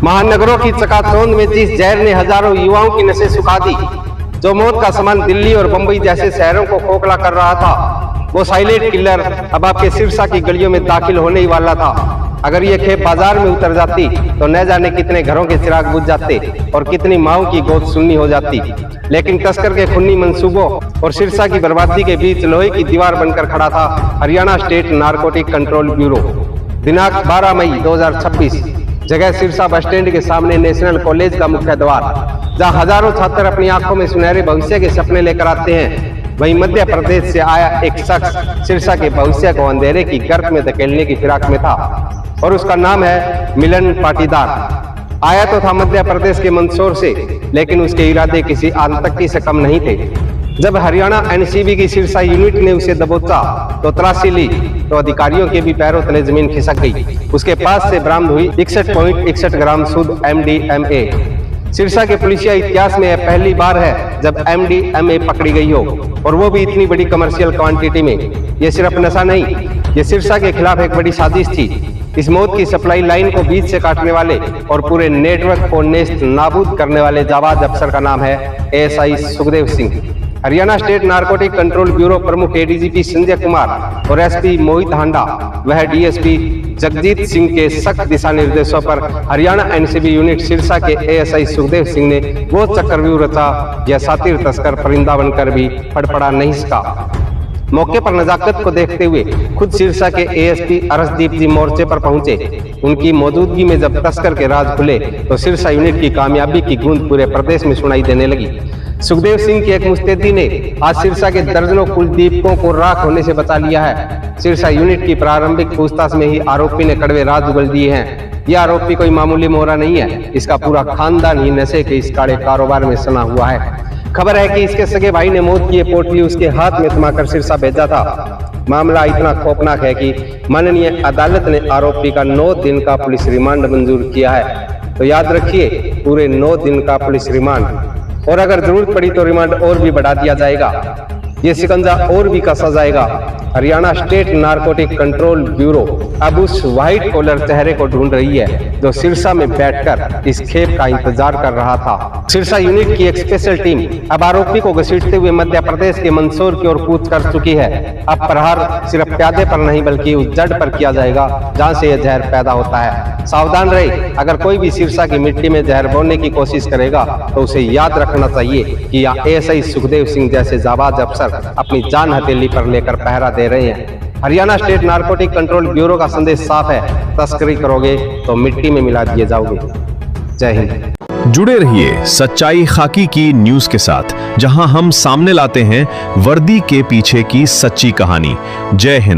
महानगरों की चकाचौंध में जिस जहर ने हजारों युवाओं की नसें सुखा दी, जो मौत का समान दिल्ली और बंबई जैसे शहरों को खोखला कर रहा था, वो साइलेंट किलर अब आपके सिरसा की गलियों में दाखिल होने ही वाला था। अगर ये खेप बाजार में उतर जाती तो न जाने कितने घरों के चिराग बुझ जाते और कितनी माओं की गोद सुन्नी हो जाती। लेकिन तस्कर के खूनी मंसूबों और सिरसा की बर्बादी के बीच लोहे की दीवार बनकर खड़ा था Haryana state narcotic control bureau. दिनांक 12 मई 2026, जगह सिरसा बस स्टैंड के सामने नेशनल कॉलेज का मुख्य द्वार, जहां हजारों छात्र अपनी आंखों में सुनहरे भविष्य के सपने लेकर आते हैं, वहीं मध्य प्रदेश से आया एक शख्स सिरसा के भविष्य को अंधेरे की गर्त में धकेलने की फिराक में था और उसका नाम है मिलन पाटीदार। आया तो था मध्य प्रदेश के मंदसौर से, लेकिन उसके इरादे किसी आतंकी से कम नहीं थे। जब हरियाणा एनसीबी की सिरसा यूनिट ने उसे दबोचा तो तलाशी ली तो अधिकारियों के भी पैरों तले जमीन खिसक गई। उसके पास से बरामद हुई 61.61 ग्राम शुद्ध MDMA। सिरसा के पुलिसिया इतिहास में यह पहली बार है जब MDMA पकड़ी गई हो, और वो भी इतनी बड़ी कमर्शियल क्वांटिटी में। ये सिर्फ नशा नहीं, ये सिरसा के खिलाफ एक बड़ी साजिश थी। इस मौत की सप्लाई लाइन को बीच से काटने वाले और पूरे नेटवर्क को नेस्त नाबूद करने वाले जाबाज अफसर का नाम है ASI Sukhdev Singh. Haryana state narcotic control bureau प्रमुख ADGP संजय कुमार और SP मोहित हांडा वह DSP जगजीत सिंह के सख्त दिशा निर्देशों पर हरियाणा NCB यूनिट सिरसा के ASI सुखदेव सिंह ने वो चक्रव्यूह रचा, यह सातिर तस्कर परिंदा बनकर भी फड़फड़ा नहीं सका। मौके पर नजाकत को देखते हुए खुद सिरसा के ASP अरशदीप जी मोर्चे पर पहुंचे। उनकी मौजूदगी में जब तस्कर के राज खुले तो सिरसा यूनिट की कामयाबी की गूंज पूरे प्रदेश में सुनाई देने लगी। सुखदेव सिंह की एक मुस्तैदी ने आज सिरसा के दर्जनों कुलदीपकों को राख होने से बचा लिया है। सिरसा यूनिट की प्रारंभिक पूछताछ में ही आरोपी ने कड़वे राज उगल दिए हैं। यह आरोपी कोई मामूली मोहरा नहीं है, इसका पूरा खानदान ही नशे के इस काले कारोबार में सना हुआ है। खबर है कि इसके सगे भाई ने मौत की पोटली उसके हाथ में थमाकर सिरसा भेजा था। मामला इतना खौफनाक है कि माननीय अदालत ने आरोपी का 9 दिन का पुलिस रिमांड मंजूर किया है। तो याद रखिए, पूरे 9 दिन का पुलिस रिमांड, और अगर जरूरत पड़ी तो रिमांड और भी बढ़ा दिया जाएगा। ये शिकंजा और भी कसा जाएगा। Haryana state narcotic control bureau अब उस व्हाइट कॉलर चेहरे को ढूंढ रही है जो सिरसा में बैठकर इस खेप का इंतजार कर रहा था। सिरसा यूनिट की एक स्पेशल टीम अब आरोपी को घसीटते हुए मध्य प्रदेश के मंदसौर की ओर कूच कर चुकी है। अब प्रहार सिर्फ प्यादे पर नहीं बल्कि उस जड़ पर किया जाएगा जहां से यह जहर पैदा होता है। सावधान रहे, अगर कोई भी सिरसा की मिट्टी में जहर बोने की कोशिश करेगा तो उसे याद रखना चाहिए कि यहाँ ASI सुखदेव सिंह जैसे जाबाज अफसर अपनी जान हथेली पर लेकर पहरा दे रहे हैं। Haryana state narcotic control bureau का संदेश साफ है, तस्करी करोगे तो मिट्टी में मिला दिए जाओगे। जय हिंद। जुड़े रहिए सच्चाई खाकी की न्यूज के साथ, जहां हम सामने लाते हैं वर्दी के पीछे की सच्ची कहानी। जय हिंद।